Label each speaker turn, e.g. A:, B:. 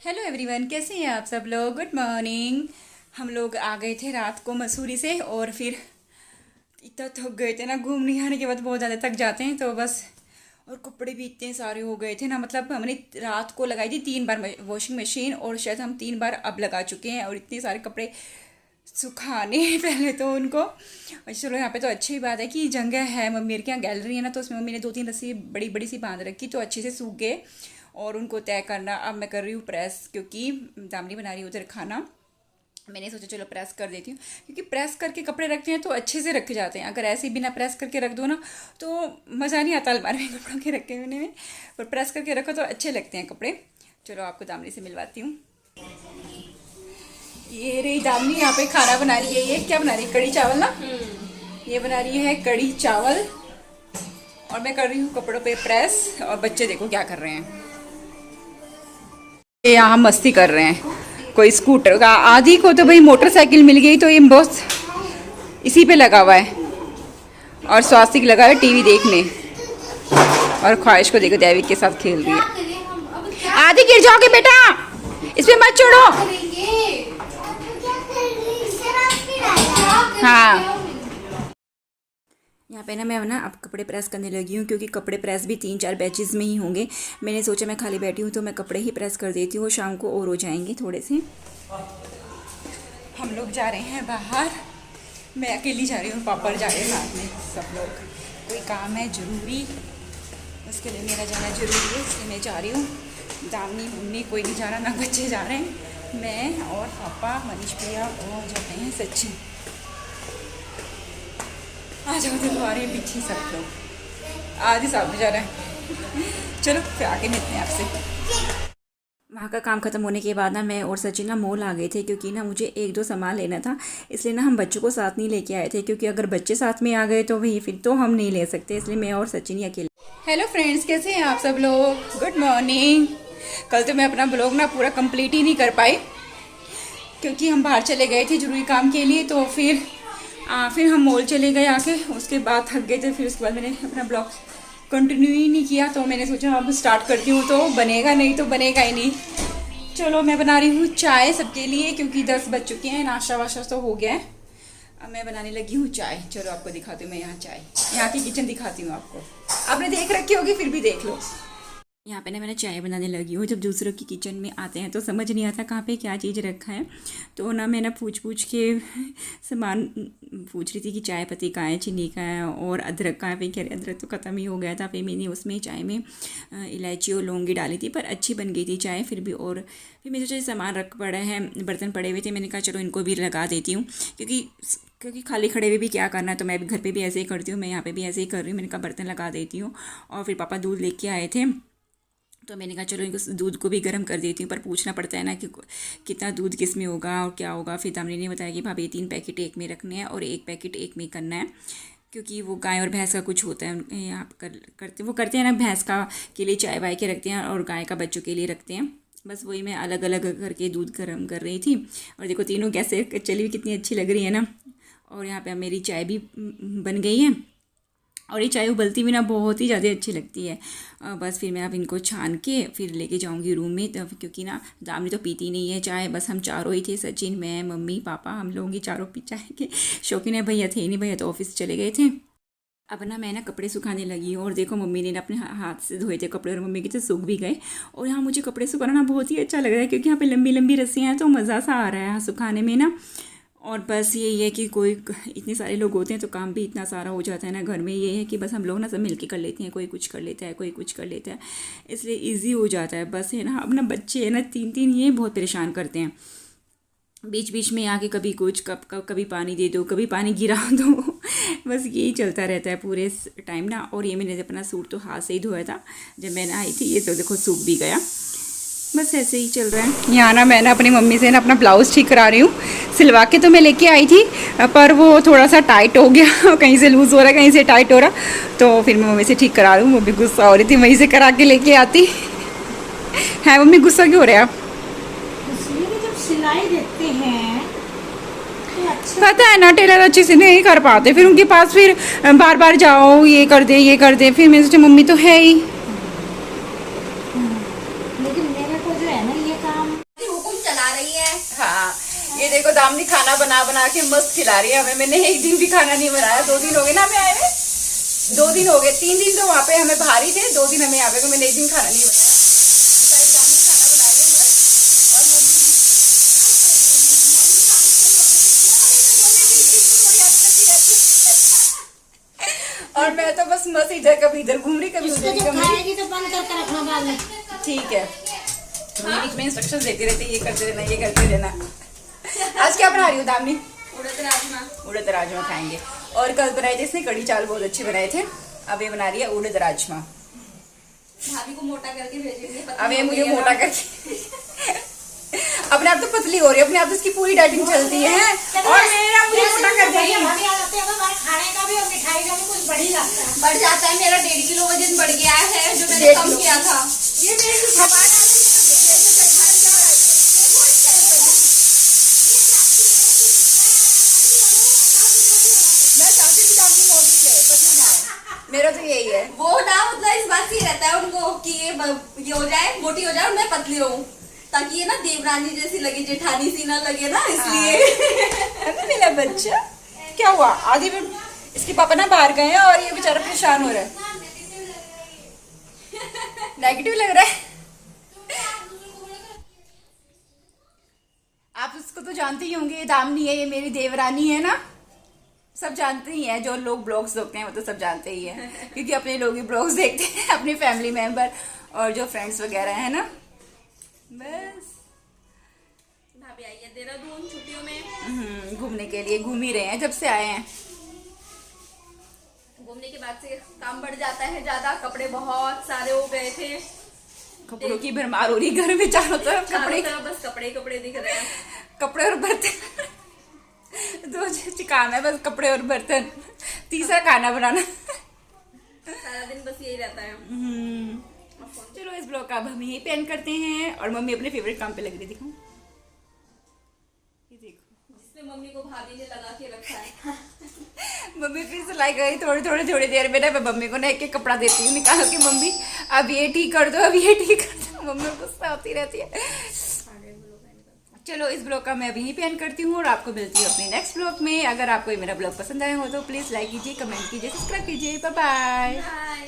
A: Hello everyone, कैसे हैं आप सब लोग। Good morning. हम लोग आ गए थे रात को मसूरी से और फिर इतना थक गए थे ना, घूमने आने के बाद बहुत ज़्यादा थक जाते हैं तो बस। और कपड़े भी इतने सारे हो गए थे ना, मतलब हमने रात को लगाई थी 3 बार वॉशिंग मशीन और शायद हम 3 बार अब लगा चुके हैं और इतने सारे कपड़े सुखाने पहले तो उनको। और चलो यहाँ पे तो अच्छी बात है कि जगह है, मेरे के यहाँ गैलरी है ना, तो उसमें मम्मी ने 2-3 रस्सी बड़ी बड़ी सी बांध रखी तो अच्छे से सूख गए। और उनको तय करना अब मैं कर रही हूँ प्रेस, क्योंकि दामनी बना रही हूँ उधर खाना। मैंने सोचा चलो प्रेस कर देती हूँ, क्योंकि प्रेस करके कपड़े रखते हैं तो अच्छे से रखे जाते हैं। अगर ऐसे ही बिना प्रेस करके रख दो ना तो मज़ा नहीं आता अलमारी में कपड़ों के रखे होने में। पर प्रेस करके रखो तो अच्छे लगते हैं कपड़े। चलो आपको दामनी से मिलवाती हूँ। ये रही दामनी यहाँ पे खाना बना रही है। ये क्या बना रही है? कड़ी चावल ना। ये बना रही है कड़ी चावल और मैं कर रही हूँ कपड़ों पे प्रेस। और बच्चे देखो क्या कर रहे हैं, ये यहाँ मस्ती कर रहे हैं। कोई स्कूटर का, आदि को तो भाई मोटरसाइकिल मिल गई तो ये बस इसी पे लगा हुआ है। और स्वास्तिक लगा है टीवी देखने। और ख्वाहिश को देखो दैविक के साथ खेल रही है। आदि गिर जाओगे बेटा, इसमें मत छोड़ो। हाँ, यहाँ पे ना मैं अब कपड़े प्रेस करने लगी हूँ, क्योंकि कपड़े प्रेस भी 3-4 बैचेस में ही होंगे। मैंने सोचा मैं खाली बैठी हूँ तो मैं कपड़े ही प्रेस कर देती हूँ, शाम को और हो जाएंगे थोड़े से। हम लोग जा रहे हैं बाहर, मैं अकेली जा रही हूँ, पापा जा रहे हैं साथ में सब लोग। कोई काम है ज़रूरी, उसके लिए मेरा जाना ज़रूरी है, इसलिए मैं जा रही हूँ। दामनी मम्मी कोई नहीं जा रहा, ना बच्चे जा रहे हैं, मैं और पापा मनीष भैया और जा रहे हैं सचिन। आ जाओ तो आ रहे हैं पीछे सब लोग। आदि साहब जा रहा है। चलो फिर आके मिलते हैं आपसे। वहाँ का काम ख़त्म होने के बाद ना मैं और सचिन ना मॉल आ गए थे, क्योंकि ना मुझे 1-2 सामान लेना था। इसलिए ना हम बच्चों को साथ नहीं लेके आए थे, क्योंकि अगर बच्चे साथ में आ गए तो वही फिर तो हम नहीं ले सकते, इसलिए मैं और सचिन ही अकेले। हेलो फ्रेंड्स, कैसे हैं आप सब लोग। Good morning. कल तो मैं अपना ब्लॉग ना पूरा कंप्लीट ही नहीं कर पाई, क्योंकि हम बाहर चले गए थे ज़रूरी काम के लिए। तो फिर हम मॉल चले गए आके, उसके बाद थक गए थे। फिर उसके बाद मैंने अपना ब्लॉग कंटिन्यू ही नहीं किया। तो मैंने सोचा अब स्टार्ट करती हूँ तो बनेगा, नहीं तो बनेगा ही नहीं। चलो मैं बना रही हूँ चाय सबके लिए, क्योंकि 10 बज चुके हैं, नाश्ता वाश्ता तो हो गया है। अब मैं बनाने लगी हूँ चाय। चलो आपको दिखाती हूँ मैं यहाँ चाय, यहाँ की किचन दिखाती हूँ आपको। आपने देख रखी होगी, फिर भी देख लो। यहाँ पे ना मैंने चाय बनाने लगी हूँ। जब दूसरों की किचन में आते हैं तो समझ नहीं आता कहाँ पे क्या चीज़ रखा है। तो ना मैं ना पूछ के सामान पूछ रही थी कि चाय पत्ती कहाँ है, चीनी का है और अदरक का है। फिर कह रहे अदरक तो ख़त्म ही हो गया था। फिर मैंने उसमें चाय में इलायची और लौंगी डाली थी, पर अच्छी बन गई थी चाय फिर भी। और फिर मेरे जो सामान रख पड़ा है, बर्तन पड़े हुए थे, मैंने कहा चलो इनको भी लगा देती हूँ, क्योंकि खाली खड़े हुए भी क्या करना है। तो मैं भी घर पे भी ऐसे ही करती हूँ, मैं यहाँ पे भी ऐसे ही कर रही हूँ। मैंने कहा बर्तन लगा देती हूँ। और फिर पापा दूध लेके आए थे, तो मैंने कहा चलो इनको दूध को भी गर्म कर देती हूँ। पर पूछना पड़ता है ना कि कितना दूध किस में होगा और क्या होगा। फिर दामनी ने बताया कि भाभी 3 पैकेट एक में रखने हैं और 1 पैकेट एक में करना है, क्योंकि वो गाय और भैंस का कुछ होता है यहाँ वो करते हैं ना, भैंस का के लिए चाय वाय के रखते हैं और गाय का बच्चों के लिए रखते हैं। बस वही मैं अलग अलग करके दूध गर्म कर रही थी। और देखो तीनों कैसे चली हुई कितनी अच्छी लग रही है ना। और यहाँ पे मेरी चाय भी बन गई है, और ये चाय उबलती भी ना बहुत ही ज़्यादा अच्छी लगती है। बस फिर मैं अब इनको छान के फिर लेके जाऊंगी रूम में, तो क्योंकि ना दामनी तो पीती नहीं है चाय। बस हम चारों ही थे, सचिन, मैं, मम्मी, पापा, हम लोग ही चारों पी चाय के शौकीन है। भैया थे नहीं, भैया तो ऑफिस चले गए थे। अब ना मैं ना कपड़े सुखाने लगी हूँ। और देखो मम्मी ने अपने हाथ से धोए थे कपड़े और मम्मी के तो सूख भी गए। और यहाँ मुझे कपड़े सुखाना ना बहुत ही अच्छा लग रहा है, क्योंकि यहाँ पे लंबी लंबी रस्सियाँ हैं तो मज़ा सा आ रहा है यहाँ सुखाने में ना। और बस यही है कि कोई इतने सारे लोग होते हैं तो काम भी इतना सारा हो जाता है ना घर में। ये है कि बस हम लोग ना सब मिलके कर लेते हैं, कोई कुछ कर लेता है, कोई कुछ कर लेता है, इसलिए इजी हो जाता है। बस है ना, अब ना बच्चे है ना 3-3 ये बहुत परेशान करते हैं। बीच बीच में आके कभी कुछ कभी पानी दे दो, कभी पानी गिरा दो बस यही चलता रहता है पूरे टाइम ना। और ये मैंने अपना सूट तो हाथ से ही धोया था जब मैंने आई थी, ये तो देखो सूख भी गया। बस ऐसे ही चल रहा है। यहाँ ना मैं ना अपनी मम्मी से ना अपना ब्लाउज़ ठीक करा रही हूँ। सिलवा के तो मैं लेके आई थी, पर वो थोड़ा सा टाइट हो गया कहीं से लूज़ हो रहा है, कहीं से टाइट हो रहा। तो फिर मैं मम्मी से ठीक करा रही हूँ। मम्मी गुस्सा हो रही थी, वहीं से करा के लेके आती है। मम्मी गुस्सा क्यों हो रहा है आप?
B: जब सिलाई देते हैं तो अच्छा
A: पता है ना, टेलर अच्छे से नहीं कर पाते, फिर उनके पास फिर बार बार जाओ, ये कर दे ये कर दे। फिर मैं सोचा मम्मी तो है ही।
B: लेकिन मेरे को जो है ना ये काम है।
A: हाँ, ये देखो दामनी खाना बना बना के मस्त खिला रही है हमें। मैंने एक दिन भी खाना नहीं बनाया, 2 दिन हो गए ना हमें आए हुए। 2 दिन हो गए, 3 दिन तो वहाँ पे हमें बाहर ही थे, 2 दिन हमें यहाँ पे, तो मैंने एक दिन खाना नहीं बनाया। बेचारी दामनी खाना बना रही है मस्त। और मम्मी भी थोड़ी याद करती रहती है। और मैं तो बस मस्त इधर कभी इधर घूम रही, कभी
B: इसको
A: उधर
B: जब
A: घूम रही।
B: खाएगी तो बंद करके रखना बाद में।
A: ठीक है, मम्मी बीच में इंस्ट्रक्शंस देती रहती है, ये करते रहना, ये करते रहना। आज क्या बना रही हो दामनी?
C: उड़द राजमा।
A: उड़द राजमा खाएंगे। और कल बनाए थे इसने कड़ी चावल, बहुत अच्छे बनाए थे। अब ये बना रही है उड़द राजमा।
C: भाभी को मोटा करके भेजेंगे।
A: अब ये मुझे मोटा करके अपने आप तो पतली हो रही है, अपने आप तो इसकी पूरी डाइटिंग चलती है और मेरा मुझे मोटा कर देगी।
B: खाने का भी और मिठाई का भी कुछ बढ़ ही जाता है।
C: बढ़ जाता है। मेरा 1.5 किलो वजन बढ़ गया है, जो मैंने कम किया था।
B: ये मेरी
A: मैं चाहती थी दामनी मोटी है, पतली ना हो। मेरा तो यही है।
C: वो ना मतलब इस बात से ही रहता है उनको कि ये हो जाए, मोटी हो जाए और मैं पतली रहूं, ताकि ये ना देवरानी जैसी लगे, जेठानी सी ना लगे ना, इसलिए।
A: अरे मेरा बच्चा, क्या हुआ? आधी में इसके पापा ना बाहर गए हैं और ये बेचारा परेशान हो रहा है। नेगेटिव लग रहा है। आप इसको तो जानते ही होंगे, ये दामनी है, ये मेरी देवरानी है ना। सब जानते ही हैं, जो लोग ब्लॉग्स देखते हैं वो तो सब जानते ही हैं, क्योंकि अपने लोग ही ब्लॉग्स देखते हैं, अपने फैमिली मेंबर और जो फ्रेंड्स वगैरह हैं ना। बस
C: भाभी आई है देहरादून छुट्टियों में।
A: घूमने के लिए घूम ही रहे हैं जब से आए हैं।
C: घूमने के बाद से काम बढ़ जाता है ज्यादा, कपड़े बहुत सारे हो गए थे।
A: कपड़ों की भरमार हो रही घर में, चारों तरफ
C: कपड़े
A: कपड़े,
C: बस कपड़े कपड़े दिख रहे हैं।
A: कपड़े और बर्तन। 2 काम है बस, कपड़े और बर्तन, तीसरा खाना बनाना।
C: सारा दिन बस यही रहता है।
A: चलो इस ब्लॉग का अब हम यही पे एंड करते हैं और मम्मी अपने फेवरेट काम पे लग रही। दिखाऊं, ये देखो,
C: जिसमें मम्मी को भाभी ने लगा के रखा है।
A: मम्मी फिर सिलाई करी थोड़ी देर में ना, मैं मम्मी को ना एक कपड़ा देती हूँ निकाल के, मम्मी अब ये ठीक कर दो, अब ये ठीक कर दो। मम्मी गुस्सा होती रहती है। चलो इस ब्लॉग का मैं अभी यहीं पे एंड करती हूँ और आपको मिलती हूँ अपने नेक्स्ट ब्लॉग में। अगर आपको ये मेरा ब्लॉग पसंद आया हो तो प्लीज़ लाइक कीजिए, कमेंट कीजिए, सब्सक्राइब कीजिए। Bye bye.
C: बाय।